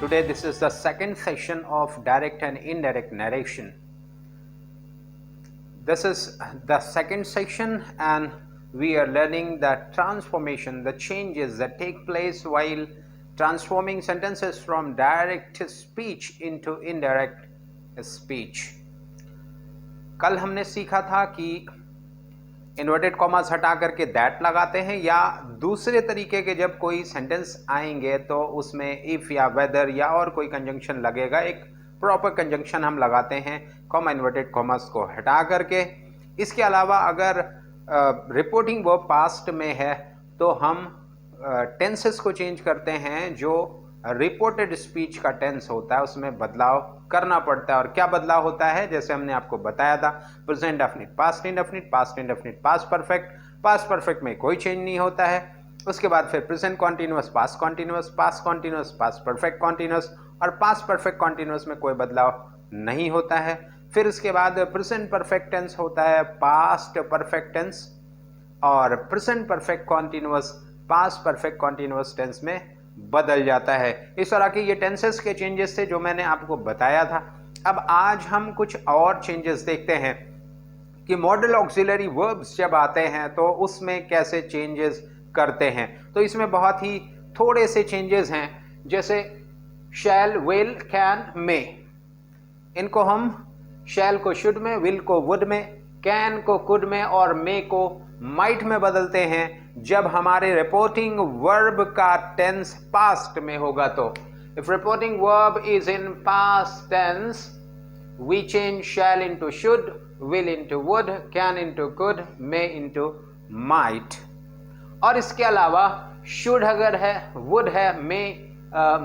Today this is the second session of direct and indirect narration. This is the second section and we are learning the transformation, the changes that take place while transforming sentences from direct speech into indirect speech. कल हमने सीखा था कि inverted commas हटा करके that लगाते हैं या दूसरे तरीके के जब कोई सेंटेंस आएंगे तो उसमें इफ़ या वेदर या और कोई कंजंक्शन लगेगा, एक प्रॉपर कंजंक्शन हम लगाते हैं कॉमा इन्वर्टेड कॉमास को हटा करके। इसके अलावा अगर रिपोर्टिंग वर्ब पास्ट में है तो हम टेंसेस को चेंज करते हैं, जो रिपोर्टेड स्पीच का टेंस होता है उसमें बदलाव करना पड़ता है। और क्या बदलाव होता है, जैसे हमने आपको बताया था, present definite, past indefinite, past indefinite, past perfect. Past perfect में कोई चेंज नहीं होता है। उसके बाद फिर present continuous, past continuous, past continuous, past perfect continuous, और पास्ट परफेक्ट कॉन्टिन्यूअस में कोई बदलाव नहीं होता है। फिर उसके बाद प्रेजेंट परफेक्ट टेंस होता है, पास्ट परफेक्ट टेंस, और present perfect continuous past perfect continuous tense में बदल जाता है। इस तरह के ये टेंसेस के चेंजेस थे जो मैंने आपको बताया था। अब आज हम कुछ और चेंजेस देखते हैं कि मॉडल ऑक्सिलरी वर्ब्स जब आते हैं तो उसमें कैसे चेंजेस करते हैं। तो इसमें बहुत ही थोड़े से चेंजेस हैं, जैसे शैल, विल, कैन, मे। इनको हम शैल को शुड में, विल को वुड में, कैन को कुड में और मे को माइट में बदलते हैं जब हमारे रिपोर्टिंग वर्ब का टेंस पास्ट में होगा। तो if reporting verb is in past tense we change shall into should, will into would, can into could, may into might. और इसके अलावा शुड अगर है, वुड है, मे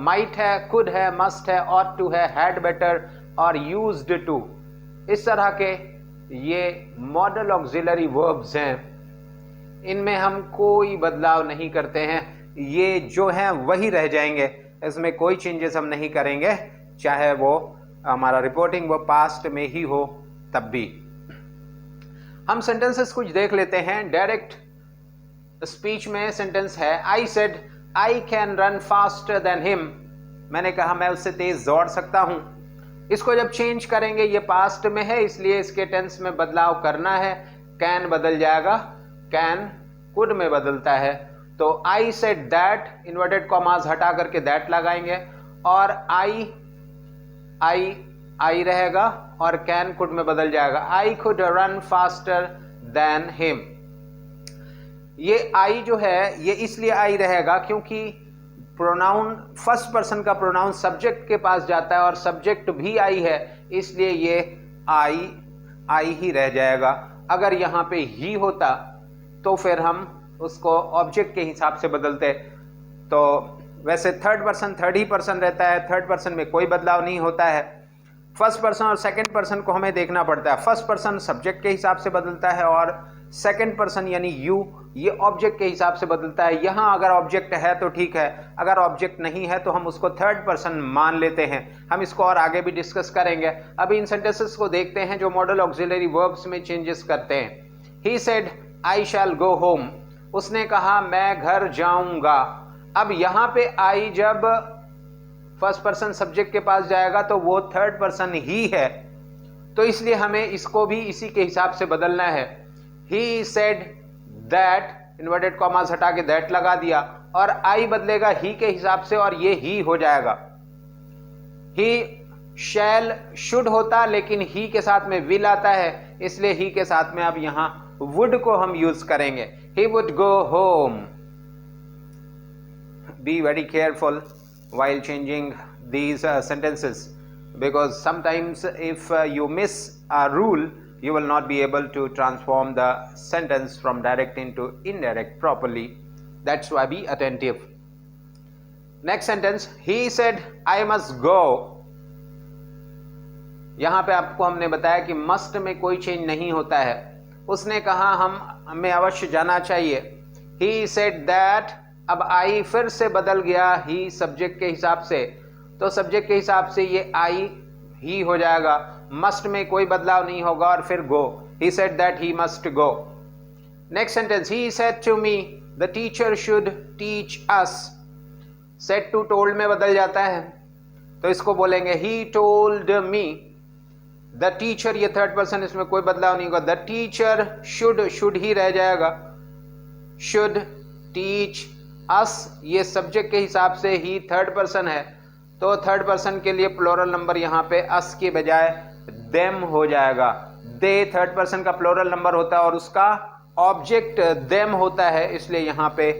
माइट है, कुड है, मस्ट है, ऑट टू है, हैड बेटर और यूज्ड टू, इस तरह के ये मॉडल ऑक्सिलरी वर्ब्स हैं। इनमें हम कोई बदलाव नहीं करते हैं, ये जो हैं वही रह जाएंगे, इसमें कोई चेंजेस हम नहीं करेंगे, चाहे वो हमारा रिपोर्टिंग वो पास्ट में ही हो तब भी। हम सेंटेंसेस कुछ देख लेते हैं। डायरेक्ट स्पीच में सेंटेंस है, I said I can run faster than him. मैंने कहा मैं उससे तेज दौड़ सकता हूं। इसको जब चेंज करेंगे, ये पास्ट में है इसलिए इसके टेंस में बदलाव करना है। कैन बदल जाएगा, कैन कुड में बदलता है। तो I said that, inverted commas हटा करके दैट लगाएंगे और आई रहेगा और कैन कुड में बदल जाएगा। I could run faster than him. ये आई जो है ये इसलिए आई रहेगा क्योंकि प्रोनाउन, फर्स्ट पर्सन का प्रोनाउन सब्जेक्ट के पास जाता है और सब्जेक्ट भी आई है, इसलिए ये आई ही रह जाएगा। अगर यहां पे ही होता तो फिर हम उसको ऑब्जेक्ट के हिसाब से बदलते। तो वैसे थर्ड पर्सन थर्ड ही पर्सन रहता है, थर्ड पर्सन में कोई बदलाव नहीं होता है। फर्स्ट पर्सन और सेकंड पर्सन को हमें देखना पड़ता है। फर्स्ट पर्सन सब्जेक्ट के हिसाब से बदलता है और सेकंड पर्सन यानी यू ये ऑब्जेक्ट के हिसाब से बदलता है। यहाँ अगर ऑब्जेक्ट है तो ठीक है, अगर ऑब्जेक्ट नहीं है तो हम उसको थर्ड पर्सन मान लेते हैं। हम इसको और आगे भी डिस्कस करेंगे। अभी इन सेंटेंसेस को देखते हैं जो मॉडल ऑक्सिलरी वर्ब्स में चेंजेस करते हैं। He said I shall go home. उसने कहा मैं घर जाऊंगा। अब यहां पे आई जब फर्स्ट पर्सन सब्जेक्ट के पास जाएगा तो वो थर्ड पर्सन ही है, तो इसलिए हमें इसको भी इसी के हिसाब से बदलना है। ही सेड दैट, इन्वर्टेड कॉमास हटा के दैट लगा दिया और आई बदलेगा ही के हिसाब से और ये ही हो जाएगा। ही शैल शुड होता लेकिन ही के साथ में विल आता है, इसलिए ही के साथ में अब यहां वुड को हम यूज करेंगे। He would go home. Be very careful while changing these sentences, because sometimes if you miss a rule you will not be able to transform the sentence from direct into indirect properly. That's why be attentive. Next sentence, he said I must go. यहां पे आपको हमने बताया कि must में कोई change नहीं होता है। उसने कहा हमें अवश्य जाना चाहिए। He said that, अब आई फिर से बदल गया ही सब्जेक्ट के हिसाब से, तो सब्जेक्ट के हिसाब से ये आई ही हो जाएगा। मस्ट में कोई बदलाव नहीं होगा और फिर go. He said that he must go. Next sentence, he said to me the teacher should teach us. Said to told में बदल जाता है। तो इसको बोलेंगे he told me. The teacher, ये थर्ड पर्सन, इसमें कोई बदलाव नहीं होगा। द टीचर शुड ही रह जाएगा। शुड टीच अस, ये सब्जेक्ट के हिसाब से ही थर्ड पर्सन है, तो थर्ड पर्सन के लिए प्लोरल नंबर यहाँ पे अस के बजाय देम हो जाएगा। दे थर्ड पर्सन का प्लोरल नंबर होता है और उसका ऑब्जेक्ट देम होता है, इसलिए यहाँ पे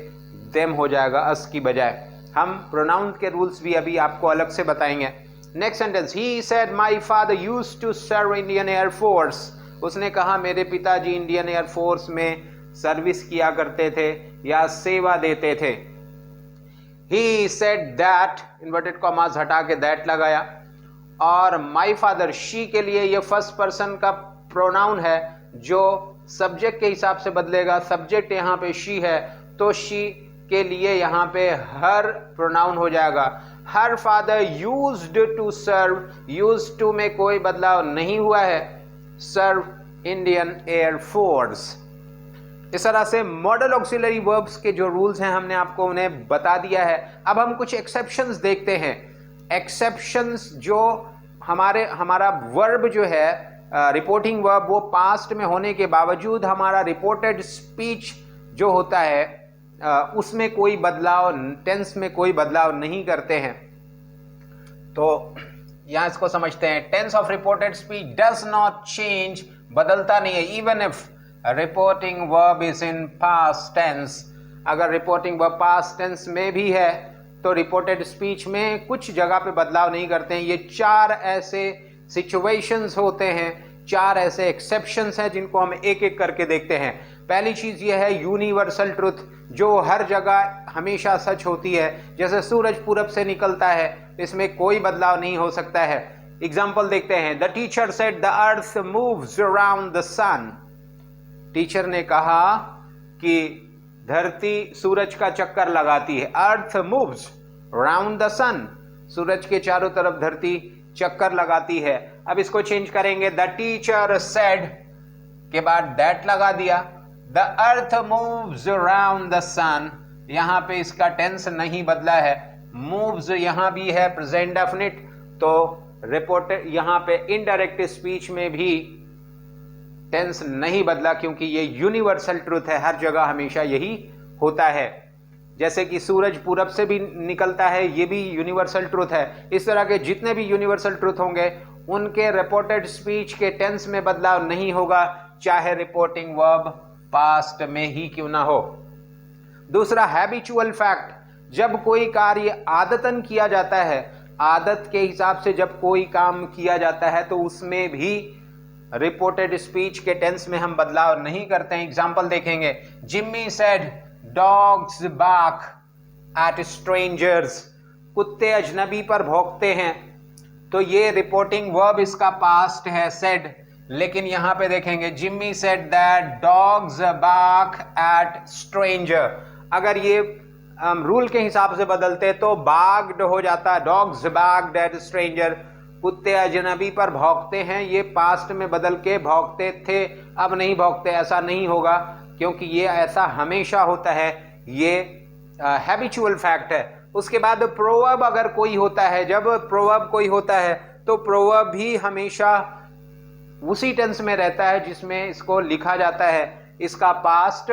देम हो जाएगा अस की बजाय। हम प्रोनाउन के रूल्स भी अभी आपको अलग से बताएंगे। Next sentence, he said my father used to serve Indian air force. उसने कहा मेरे पिताजी इंडियन एयर फोर्स में सर्विस किया करते थे या सेवा देते थे। He said that, inverted commas हटा के दैट लगाया। और माय फादर, शी के लिए ये फर्स्ट पर्सन का प्रोनाउन है जो सब्जेक्ट के हिसाब से बदलेगा। सब्जेक्ट यहाँ पे शी है, तो शी के लिए यहाँ पे हर प्रोनाउन हो जाएगा। Her father used to serve, used to में कोई बदलाव नहीं हुआ है, सर्व इंडियन एयर फोर्स। इस तरह से मॉडल ऑक्सिलरी वर्ब्स के जो रूल्स हैं हमने आपको उन्हें बता दिया है। अब हम कुछ एक्सेप्शंस देखते हैं। एक्सेप्शंस जो हमारा वर्ब जो है रिपोर्टिंग वर्ब, वो पास्ट में होने के बावजूद हमारा रिपोर्टेड स्पीच जो होता है उसमें कोई बदलाव, टेंस में कोई बदलाव नहीं करते हैं। तो यहां इसको समझते हैं। Tense of reported speech does not change, बदलता नहीं है। Even if reporting verb is in past tense, अगर रिपोर्टिंग वर्ब पास्ट टेंस में भी है तो रिपोर्टेड स्पीच में कुछ जगह पे बदलाव नहीं करते हैं। ये चार ऐसे सिचुएशंस होते हैं, चार ऐसे एक्सेप्शंस हैं जिनको हम एक एक करके देखते हैं। पहली चीज ये है यूनिवर्सल ट्रुथ, जो हर जगह हमेशा सच होती है। जैसे सूरज पूरब से निकलता है, इसमें कोई बदलाव नहीं हो सकता है। एग्जाम्पल देखते हैं। The teacher said the earth moves around the sun. Teacher ने कहा कि धरती सूरज का चक्कर लगाती है। Earth moves around the sun, सूरज के चारों तरफ धरती चक्कर लगाती है। अब इसको चेंज करेंगे। द टीचर सेड के बाद दैट लगा दिया। The earth moves around the sun, यहां पे इसका टेंस नहीं बदला है। मूव्स यहां भी है प्रेजेंट डेफिनिट, तो रिपोर्ट यहां पे इनडायरेक्ट स्पीच में भी टेंस नहीं बदला, क्योंकि ये यूनिवर्सल ट्रुथ है, हर जगह हमेशा यही होता है। जैसे कि सूरज पूरब से भी निकलता है, ये भी यूनिवर्सल ट्रुथ है। इस तरह के जितने भी यूनिवर्सल ट्रुथ होंगे उनके रिपोर्टेड स्पीच के टेंस में बदलाव नहीं होगा, चाहे रिपोर्टिंग वर्ब पास्ट में ही क्यों ना हो। दूसरा, हैबिचुअल फैक्ट, जब कोई कार्य आदतन किया जाता है, आदत के हिसाब से जब कोई काम किया जाता है तो उसमें भी रिपोर्टेड स्पीच के टेंस में हम बदलाव नहीं करते हैं। एग्जाम्पल देखेंगे। Jimmy said dogs bark at strangers, कुत्ते अजनबी पर भौंकते हैं, तो ये रिपोर्टिंग वर्ब इसका पास्ट है सेड। लेकिन यहां पे देखेंगे Jimmy said that dogs bark at stranger, अगर ये रूल के हिसाब से बदलते तो बार्क्ड हो जाता, डॉग्स बार्क्ड एट स्ट्रेंजर, कुत्ते अजनबी पर भौंकते हैं, ये पास्ट में बदल के भौंकते थे अब नहीं भौंकते। ऐसा नहीं होगा, क्योंकि ये ऐसा हमेशा होता है, ये हैबिचुअल फैक्ट है। उसके बाद प्रोवर्ब अगर कोई होता है, जब प्रोवर्ब कोई होता है तो प्रोवर्ब भी हमेशा उसी टेंस में रहता है जिसमें इसको लिखा जाता है। इसका पास्ट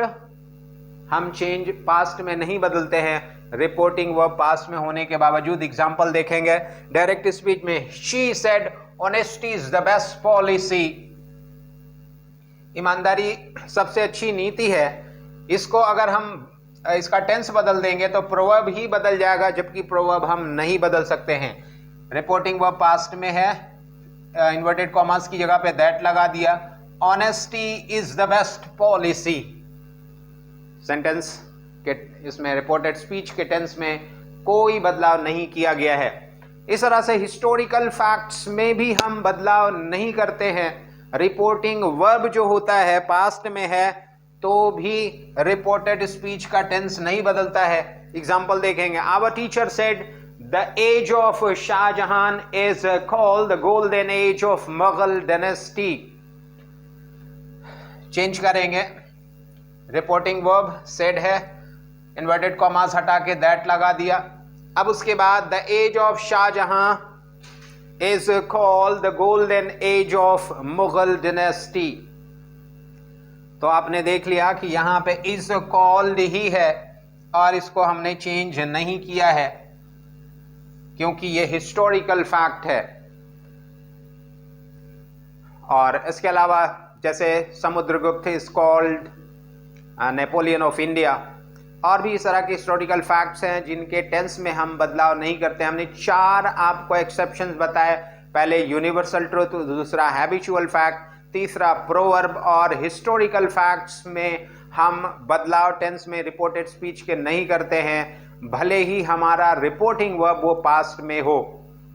हम चेंज पास्ट में नहीं बदलते हैं, रिपोर्टिंग वर्ब पास्ट में होने के बावजूद। एग्जाम्पल देखेंगे डायरेक्ट स्पीच में। She said honesty is the best policy, ईमानदारी सबसे अच्छी नीति है। इसको अगर हम इसका टेंस बदल देंगे तो प्रोवर्ब ही बदल जाएगा, जबकि प्रोवर्ब हम नहीं बदल सकते हैं। रिपोर्टिंग वर्ब पास्ट में है, इन्वर्टेड कॉमास की जगह पे दैट लगा दिया। Honesty is the best policy, sentence के इसमें रिपोर्टेड स्पीच के टेंस में कोई बदलाव नहीं किया गया है। इस तरह से हिस्टोरिकल फैक्ट्स में भी हम बदलाव नहीं करते हैं। रिपोर्टिंग वर्ब जो होता है पास्ट में है तो भी रिपोर्टेड स्पीच का टेंस नहीं बदलता है। एग्जाम्पल देखेंगे। Our teacher said the age of Shahjahan is called the golden age of Mughal dynasty. Change करेंगे, रिपोर्टिंग वर्ब सेड है, इन्वर्टेड कॉमास हटा के दैट लगा दिया। अब उसके बाद the age of Shahjahan is called the golden age of Mughal dynasty. तो आपने देख लिया कि यहाँ पे is called ही है और इसको हमने चेंज नहीं किया है क्योंकि ये हिस्टोरिकल फैक्ट है। और इसके अलावा जैसे Samudragupta is called Napoleon of India, और भी इस तरह के हिस्टोरिकल फैक्ट्स हैं जिनके टेंस में हम बदलाव नहीं करते। हमने 4 आपको एक्सेप्शंस बताए, पहले यूनिवर्सल ट्रूथ, दूसरा हैबिचुअल फैक्ट, तीसरा प्रोवर्ब, और हिस्टोरिकल फैक्ट्स में हम बदलाव टेंस में रिपोर्टेड स्पीच के नहीं करते हैं, भले ही हमारा रिपोर्टिंग वर्ब वो पास्ट में हो।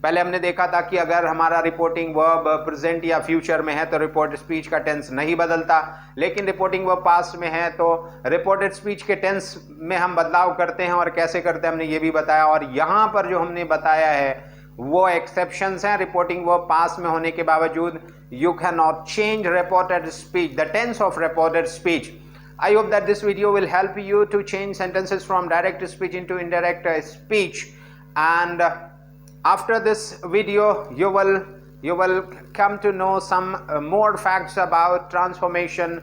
पहले हमने देखा था कि अगर हमारा रिपोर्टिंग वर्ब प्रेजेंट या फ्यूचर में है तो रिपोर्टेड स्पीच का टेंस नहीं बदलता, लेकिन रिपोर्टिंग वर्ब पास्ट में है तो रिपोर्टेड स्पीच के टेंस में हम बदलाव करते हैं। और कैसे करते हैं हमने ये भी बताया। और यहाँ पर जो हमने बताया है वो एक्सेप्शंस हैं। रिपोर्टिंग वर्ब पास्ट में होने के बावजूद you can not change reported speech, the tense of reported speech. I hope that this video will help you to change sentences from direct speech into indirect speech, and after this video you will come to know some more facts about transformation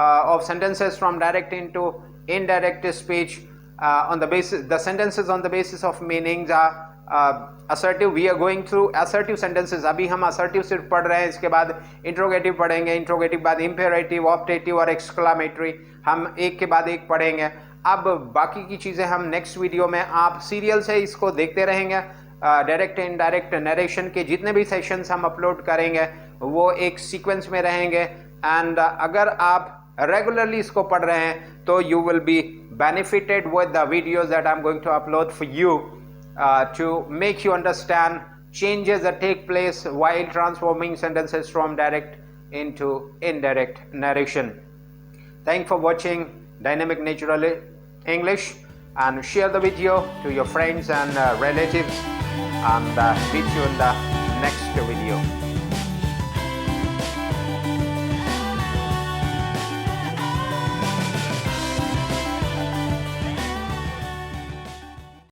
of sentences from direct into indirect speech. On the basis, the sentences on the basis of meanings are assertive. We are going through assertive sentences. अभी हम assertive सिर्फ पढ़ रहे हैं, इसके बाद interrogative पढ़ेंगे, interrogative बाद imperative, optative और exclamatory हम एक के बाद एक पढ़ेंगे। अब बाकी की चीज़ें हम नेक्स्ट वीडियो में, आप सीरियल से इसको देखते रहेंगे। डायरेक्ट इनडायरेक्ट नरेशन के जितने भी सेशंस हम अपलोड करेंगे वो एक सीक्वेंस में रहेंगे, एंड अगर आप रेगुलरली इसको पढ़ रहे हैं तो you will be benefited with the videos that I'm going to upload for you to make you understand changes that take place while transforming sentences from direct into indirect narration. Thanks for watching Dynamic Natural English, and share the video to your friends and relatives, and meet you in the next video.